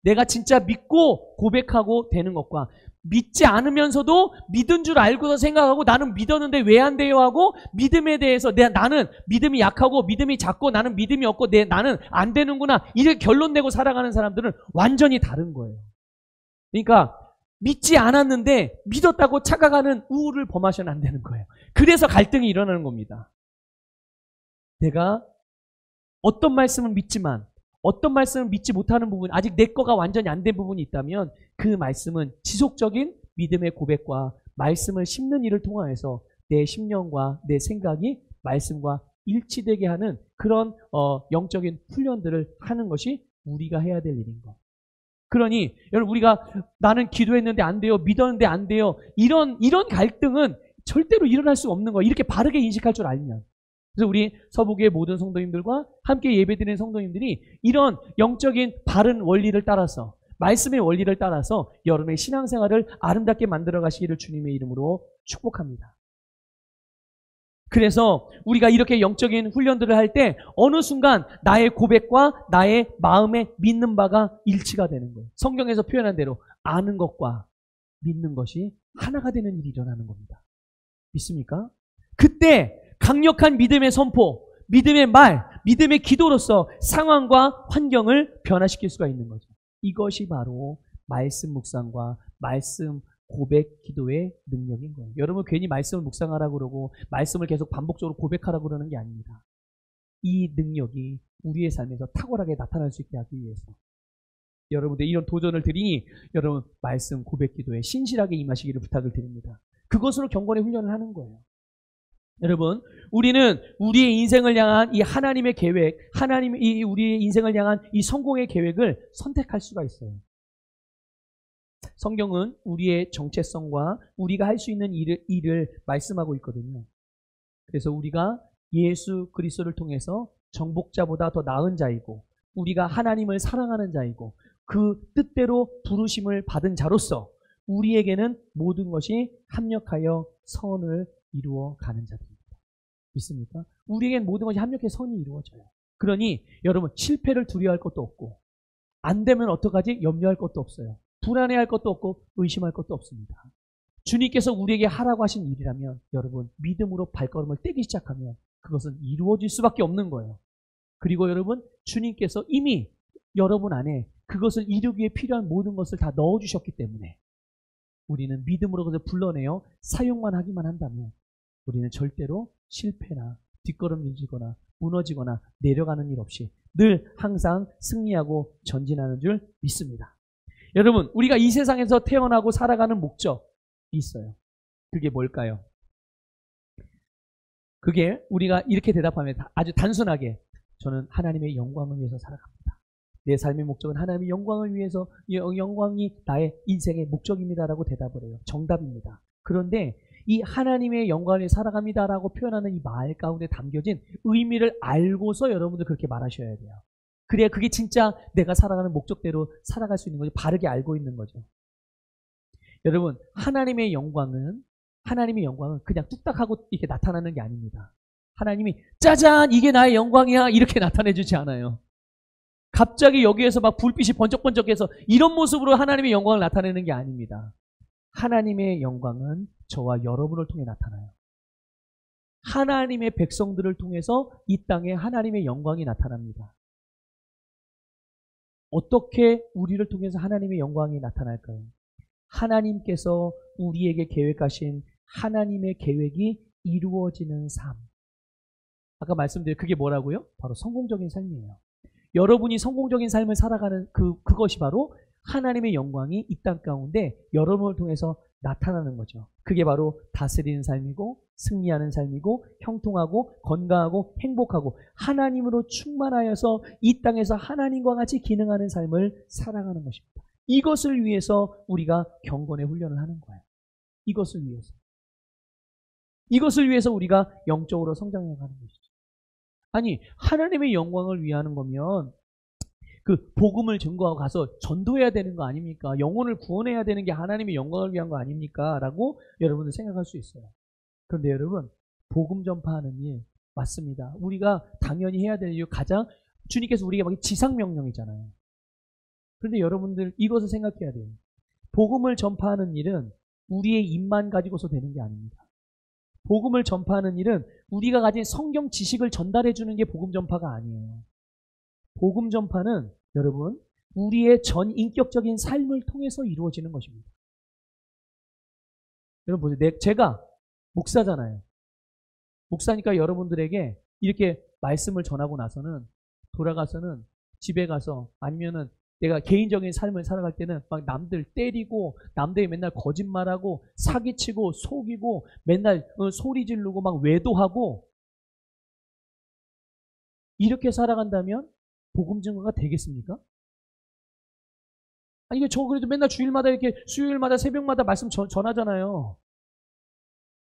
내가 진짜 믿고 고백하고 되는 것과 믿지 않으면서도 믿은 줄 알고서 생각하고 나는 믿었는데 왜 안 돼요 하고 믿음에 대해서 나는 믿음이 약하고 믿음이 작고 나는 믿음이 없고 나는 안 되는구나 이렇게 결론 내고 살아가는 사람들은 완전히 다른 거예요. 그러니까 믿지 않았는데 믿었다고 착각하는 우울을 범하셔는 안 되는 거예요. 그래서 갈등이 일어나는 겁니다. 내가 어떤 말씀은 믿지만 어떤 말씀은 믿지 못하는 부분, 아직 내 거가 완전히 안 된 부분이 있다면 그 말씀은 지속적인 믿음의 고백과 말씀을 심는 일을 통하여서 내 심령과 내 생각이 말씀과 일치되게 하는 그런 영적인 훈련들을 하는 것이 우리가 해야 될 일인 것. 그러니 여러분, 우리가 나는 기도했는데 안 돼요, 믿었는데 안 돼요, 이런 갈등은 절대로 일어날 수 없는 거예요. 이렇게 바르게 인식할 줄 알면. 그래서 우리 서부교의 모든 성도님들과 함께 예배드리는 성도님들이 이런 영적인 바른 원리를 따라서, 말씀의 원리를 따라서 여러분의 신앙생활을 아름답게 만들어 가시기를 주님의 이름으로 축복합니다. 그래서 우리가 이렇게 영적인 훈련들을 할 때 어느 순간 나의 고백과 나의 마음에 믿는 바가 일치가 되는 거예요. 성경에서 표현한 대로 아는 것과 믿는 것이 하나가 되는 일이 일어나는 겁니다. 믿습니까? 그때 강력한 믿음의 선포, 믿음의 말, 믿음의 기도로서 상황과 환경을 변화시킬 수가 있는 거죠. 이것이 바로 말씀 묵상과 말씀 고백 기도의 능력인 거예요. 여러분 괜히 말씀을 묵상하라고 그러고 말씀을 계속 반복적으로 고백하라고 그러는 게 아닙니다. 이 능력이 우리의 삶에서 탁월하게 나타날 수 있게 하기 위해서 여러분들 이런 도전을 드리니 여러분 말씀 고백 기도에 신실하게 임하시기를 부탁을 드립니다. 그것으로 경건의 훈련을 하는 거예요. 여러분, 우리는 우리의 인생을 향한 이 하나님의 계획, 우리의 인생을 향한 이 성공의 계획을 선택할 수가 있어요. 성경은 우리의 정체성과 우리가 할 수 있는 일을 말씀하고 있거든요. 그래서 우리가 예수 그리스도를 통해서 정복자보다 더 나은 자이고 우리가 하나님을 사랑하는 자이고 그 뜻대로 부르심을 받은 자로서 우리에게는 모든 것이 합력하여 선을 이루어 가는 자들입니다. 믿습니까? 우리에겐 모든 것이 합력해 선이 이루어져요. 그러니 여러분 실패를 두려워할 것도 없고 안 되면 어떡하지? 염려할 것도 없어요. 불안해할 것도 없고 의심할 것도 없습니다. 주님께서 우리에게 하라고 하신 일이라면 여러분 믿음으로 발걸음을 떼기 시작하면 그것은 이루어질 수밖에 없는 거예요. 그리고 여러분 주님께서 이미 여러분 안에 그것을 이루기 위해 필요한 모든 것을 다 넣어주셨기 때문에 우리는 믿음으로 그것을 불러내어 사용만 하기만 한다면 우리는 절대로 실패나 뒷걸음질거나 무너지거나 내려가는 일 없이 늘 항상 승리하고 전진하는 줄 믿습니다. 여러분 우리가 이 세상에서 태어나고 살아가는 목적이 있어요. 그게 뭘까요? 그게 우리가 이렇게 대답하면 아주 단순하게 저는 하나님의 영광을 위해서 살아갑니다. 내 삶의 목적은 하나님의 영광을 위해서, 영광이 나의 인생의 목적입니다라고 대답을 해요. 정답입니다. 그런데 이 하나님의 영광을 위해 살아갑니다라고 표현하는 이 말 가운데 담겨진 의미를 알고서 여러분들 그렇게 말하셔야 돼요. 그래야 그게 진짜 내가 살아가는 목적대로 살아갈 수 있는 거죠. 바르게 알고 있는 거죠. 여러분 하나님의 영광은 그냥 뚝딱하고 이렇게 나타나는 게 아닙니다. 하나님이 짜잔 이게 나의 영광이야 이렇게 나타내 주지 않아요. 갑자기 여기에서 막 불빛이 번쩍번쩍해서 이런 모습으로 하나님의 영광을 나타내는 게 아닙니다. 하나님의 영광은 저와 여러분을 통해 나타나요. 하나님의 백성들을 통해서 이 땅에 하나님의 영광이 나타납니다. 어떻게 우리를 통해서 하나님의 영광이 나타날까요? 하나님께서 우리에게 계획하신 하나님의 계획이 이루어지는 삶. 아까 말씀드린 그게 뭐라고요? 바로 성공적인 삶이에요. 여러분이 성공적인 삶을 살아가는 그것이 바로 하나님의 영광이 이 땅 가운데 여러분을 통해서 나타나는 거죠. 그게 바로 다스리는 삶이고 승리하는 삶이고 형통하고 건강하고 행복하고 하나님으로 충만하여서 이 땅에서 하나님과 같이 기능하는 삶을 살아가는 것입니다. 이것을 위해서 우리가 경건의 훈련을 하는 거예요. 이것을 위해서. 이것을 위해서 우리가 영적으로 성장해 가는 것이죠. 아니, 하나님의 영광을 위하는 거면 그 복음을 증거하고 가서 전도해야 되는 거 아닙니까? 영혼을 구원해야 되는 게 하나님의 영광을 위한 거 아닙니까? 라고 여러분들 생각할 수 있어요. 그런데 여러분, 복음 전파하는 일 맞습니다. 우리가 당연히 해야 될 이유 가장 주님께서 우리에게 막 지상명령이잖아요. 그런데 여러분들 이것을 생각해야 돼요. 복음을 전파하는 일은 우리의 입만 가지고서 되는 게 아닙니다. 복음을 전파하는 일은 우리가 가진 성경 지식을 전달해 주는 게 복음 전파가 아니에요. 복음 전파는 여러분 우리의 전 인격적인 삶을 통해서 이루어지는 것입니다. 여러분 보세요. 제가 목사잖아요. 목사니까 여러분들에게 이렇게 말씀을 전하고 나서는 돌아가서는 집에 가서 아니면은 내가 개인적인 삶을 살아갈 때는 막 남들 때리고 남들이 맨날 거짓말하고 사기치고 속이고 맨날 소리 지르고 막 외도하고 이렇게 살아간다면 복음 증거가 되겠습니까? 아니 저 그래도 맨날 주일마다 이렇게 수요일마다 새벽마다 말씀 전하잖아요.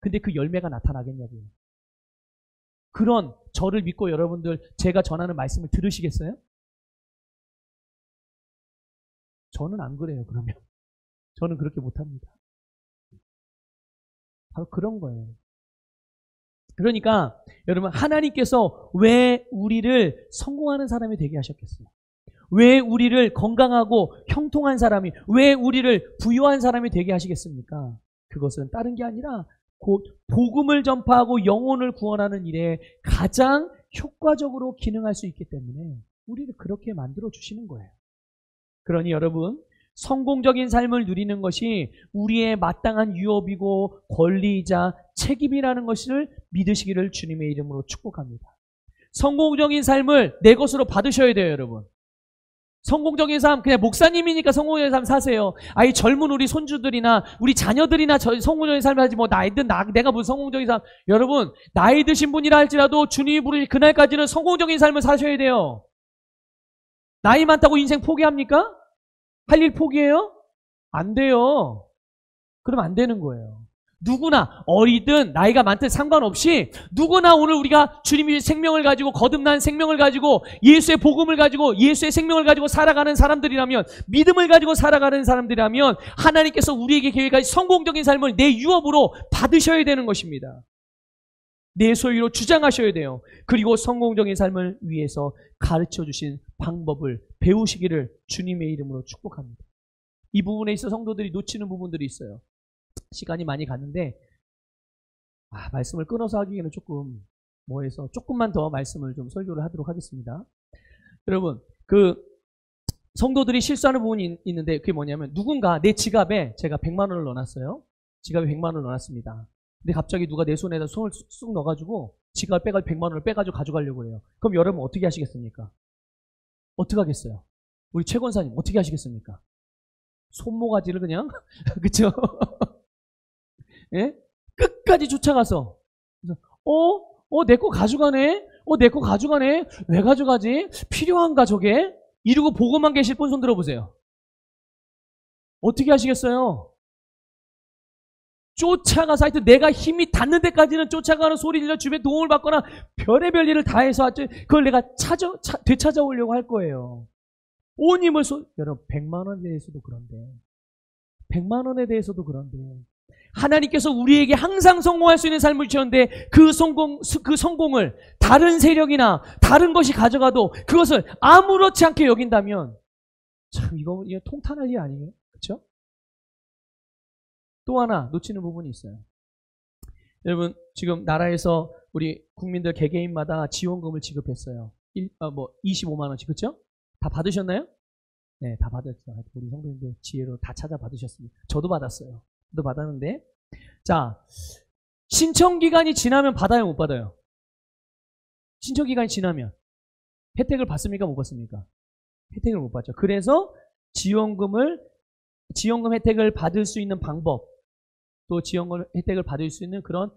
근데 그 열매가 나타나겠냐고요. 그런 저를 믿고 여러분들 제가 전하는 말씀을 들으시겠어요? 저는 안 그래요. 그러면 저는 그렇게 못합니다. 바로 그런 거예요. 그러니까 여러분 하나님께서 왜 우리를 성공하는 사람이 되게 하셨겠어요? 왜 우리를 건강하고 형통한 사람이, 왜 우리를 부유한 사람이 되게 하시겠습니까? 그것은 다른 게 아니라 곧 복음을 전파하고 영혼을 구원하는 일에 가장 효과적으로 기능할 수 있기 때문에 우리를 그렇게 만들어 주시는 거예요. 그러니 여러분 성공적인 삶을 누리는 것이 우리의 마땅한 유업이고 권리이자 책임이라는 것을 믿으시기를 주님의 이름으로 축복합니다. 성공적인 삶을 내 것으로 받으셔야 돼요, 여러분. 성공적인 삶, 그냥 목사님이니까 성공적인 삶 사세요. 아이 젊은 우리 손주들이나 우리 자녀들이나 성공적인 삶을 하지 뭐 내가 무슨 성공적인 삶. 여러분 나이 드신 분이라 할지라도 주님이 부르실 그날까지는 성공적인 삶을 사셔야 돼요. 나이 많다고 인생 포기합니까? 할 일 포기해요? 안 돼요. 그럼 안 되는 거예요. 누구나 어리든 나이가 많든 상관없이 누구나 오늘 우리가 주님의 생명을 가지고 거듭난 생명을 가지고 예수의 복음을 가지고 예수의 생명을 가지고 살아가는 사람들이라면 믿음을 가지고 살아가는 사람들이라면 하나님께서 우리에게 계획하신 성공적인 삶을 내 유업으로 받으셔야 되는 것입니다. 내 소유로 주장하셔야 돼요. 그리고 성공적인 삶을 위해서 가르쳐 주신 방법을 배우시기를 주님의 이름으로 축복합니다. 이 부분에 있어 성도들이 놓치는 부분들이 있어요. 시간이 많이 갔는데 말씀을 끊어서 하기에는 조금 뭐해서 조금만 더 말씀을 좀 설교를 하도록 하겠습니다. 여러분 성도들이 실수하는 부분이 있는데 그게 뭐냐면 누군가 내 지갑에 제가 100만 원을 넣어놨어요. 지갑에 100만 원을 넣어놨습니다. 근데 갑자기 누가 내 손에다 손을 쑥 넣어가지고 지갑을 빼가지고 100만 원을 빼가지고 가져가려고 해요. 그럼 여러분 어떻게 하시겠습니까? 어떻게 하겠어요? 우리 최 권사님 어떻게 하시겠습니까? 손모가지를 그냥 그쵸? 예? 끝까지 쫓아가서 내 거 가져가네? 내 거 가져가네? 왜 가져가지? 필요한가 저게? 이러고 보고만 계실 분 손 들어보세요. 어떻게 하시겠어요? 쫓아가서 하여튼 내가 힘이 닿는 데까지는 쫓아가는 소리 들려 주변에 도움을 받거나 별의별 일을 다 해서 그걸 내가 되찾아오려고 할 거예요. 온 힘을 여러분 100만 원에 대해서도 그런데 100만 원에 대해서도 그런데 하나님께서 우리에게 항상 성공할 수 있는 삶을 주셨는데 그 성공을 다른 세력이나 다른 것이 가져가도 그것을 아무렇지 않게 여긴다면 참 이거 통탄할 일 아니에요? 그렇죠? 또 하나 놓치는 부분이 있어요. 여러분 지금 나라에서 우리 국민들 개개인마다 지원금을 지급했어요. 25만 원씩 그렇죠? 다 받으셨나요? 네, 다 받았어요. 우리 성도님들 지혜로 다 찾아 받으셨습니다. 저도 받았어요. 저도 받았는데 자 신청 기간이 지나면 받아요, 못 받아요? 신청 기간이 지나면 혜택을 받습니까? 못 받습니까? 혜택을 못 받죠. 그래서 지원금 혜택을 받을 수 있는 방법, 또 지원금 혜택을 받을 수 있는 그런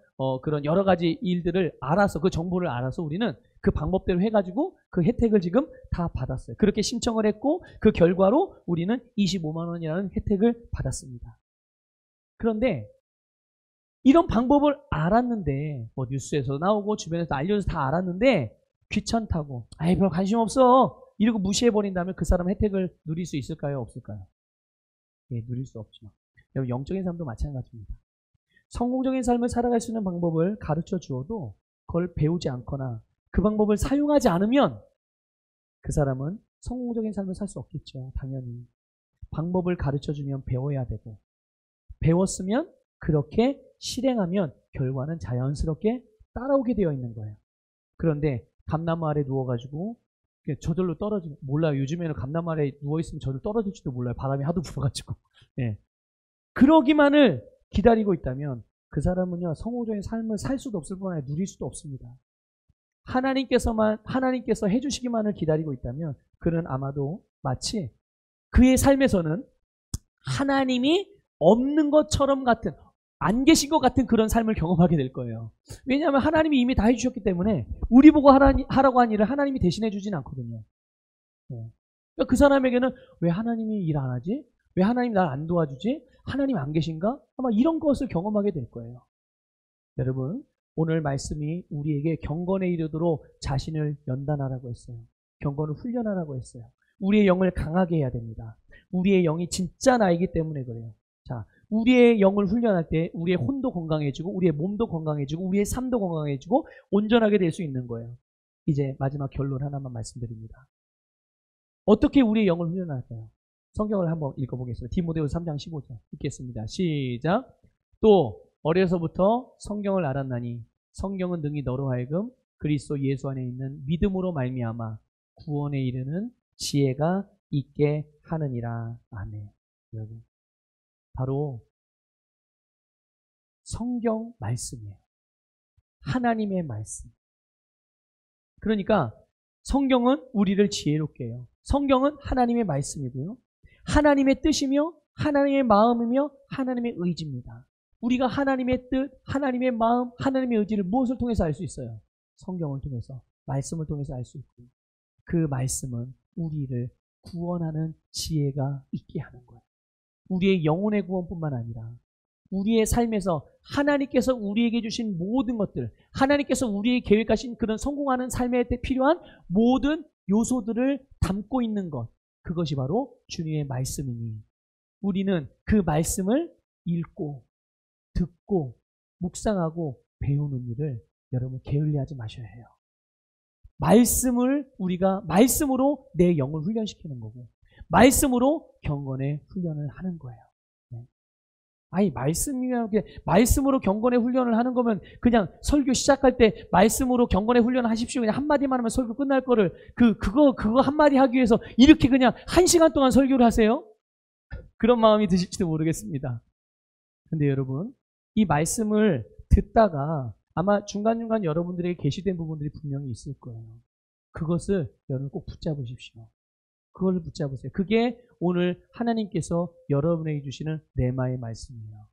여러 가지 일들을 알아서, 그 정보를 알아서 우리는 그 방법대로 해가지고 그 혜택을 지금 다 받았어요. 그렇게 신청을 했고 그 결과로 우리는 25만 원이라는 혜택을 받았습니다. 그런데 이런 방법을 알았는데, 뭐 뉴스에서 나오고 주변에서 알려줘서 다 알았는데 귀찮다고, 아이 별 관심 없어 이러고 무시해버린다면 그 사람 혜택을 누릴 수 있을까요? 없을까요? 예, 누릴 수 없죠. 여러분, 영적인 삶도 마찬가지입니다. 성공적인 삶을 살아갈 수 있는 방법을 가르쳐 주어도 그걸 배우지 않거나 그 방법을 사용하지 않으면 그 사람은 성공적인 삶을 살 수 없겠죠. 당연히. 방법을 가르쳐 주면 배워야 되고, 배웠으면 그렇게 실행하면 결과는 자연스럽게 따라오게 되어 있는 거예요. 그런데 감나무 아래 누워가지고 저절로 떨어지면, 몰라요. 요즘에는 감나무 아래 누워있으면 저절로 떨어질지도 몰라요. 바람이 하도 불어가지고. 예. 그러기만을 기다리고 있다면 그 사람은요, 성공적인 삶을 살 수도 없을 뿐 아니라 누릴 수도 없습니다. 하나님께서 해주시기만을 기다리고 있다면 그는 아마도 마치 그의 삶에서는 하나님이 없는 것처럼 같은, 안 계신 것 같은 그런 삶을 경험하게 될 거예요. 왜냐하면 하나님이 이미 다 해주셨기 때문에 우리 보고 하라고 한 일을 하나님이 대신해 주진 않거든요. 그러니까 그 사람에게는 왜 하나님이 일 안 하지? 왜 하나님 날 안 도와주지? 하나님 안 계신가? 아마 이런 것을 경험하게 될 거예요. 여러분, 오늘 말씀이 우리에게 경건에 이르도록 자신을 연단하라고 했어요. 경건을 훈련하라고 했어요. 우리의 영을 강하게 해야 됩니다. 우리의 영이 진짜 나이기 때문에 그래요. 자, 우리의 영을 훈련할 때 우리의 혼도 건강해지고 우리의 몸도 건강해지고 우리의 삶도 건강해지고 온전하게 될 수 있는 거예요. 이제 마지막 결론 하나만 말씀드립니다. 어떻게 우리의 영을 훈련할까요? 성경을 한번 읽어보겠습니다. 디모데후서 3장 15절 읽겠습니다. 시작. 또 어려서부터 성경을 알았나니 성경은 능히 너로 하여금 그리스도 예수 안에 있는 믿음으로 말미암아 구원에 이르는 지혜가 있게 하느니라. 아멘. 여러분, 바로 성경 말씀이에요. 하나님의 말씀. 그러니까 성경은 우리를 지혜롭게 해요. 성경은 하나님의 말씀이고요. 하나님의 뜻이며 하나님의 마음이며 하나님의 의지입니다. 우리가 하나님의 뜻, 하나님의 마음, 하나님의 의지를 무엇을 통해서 알 수 있어요? 성경을 통해서, 말씀을 통해서 알 수 있고, 그 말씀은 우리를 구원하는 지혜가 있게 하는 거예요. 우리의 영혼의 구원뿐만 아니라 우리의 삶에서 하나님께서 우리에게 주신 모든 것들, 하나님께서 우리에게 계획하신 그런 성공하는 삶에 필요한 모든 요소들을 담고 있는 것, 그것이 바로 주님의 말씀이니 우리는 그 말씀을 읽고 듣고 묵상하고 배우는 일을 여러분 게을리하지 마셔야 해요. 말씀으로 내 영을 훈련시키는 거고, 말씀으로 경건의 훈련을 하는 거예요. 아니, 말씀으로 경건의 훈련을 하는 거면 그냥 설교 시작할 때 말씀으로 경건의 훈련을 하십시오. 그냥 한마디만 하면 설교 끝날 거를 그거 한마디 하기 위해서 이렇게 그냥 1시간 동안 설교를 하세요? 그런 마음이 드실지도 모르겠습니다. 근데 여러분, 이 말씀을 듣다가 아마 중간중간 여러분들에게 계시된 부분들이 분명히 있을 거예요. 그것을 여러분 꼭 붙잡으십시오. 그걸 붙잡으세요. 그게 오늘 하나님께서 여러분에게 주시는 레마의 말씀이에요.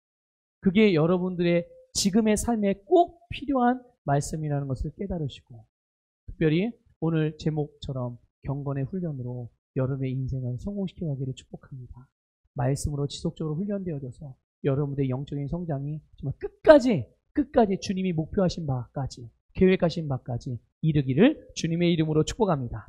그게 여러분들의 지금의 삶에 꼭 필요한 말씀이라는 것을 깨달으시고, 특별히 오늘 제목처럼 경건의 훈련으로 여러분의 인생을 성공시켜 가기를 축복합니다. 말씀으로 지속적으로 훈련되어져서 여러분들의 영적인 성장이 정말 끝까지 주님이 목표하신 바까지, 계획하신 바까지 이르기를 주님의 이름으로 축복합니다.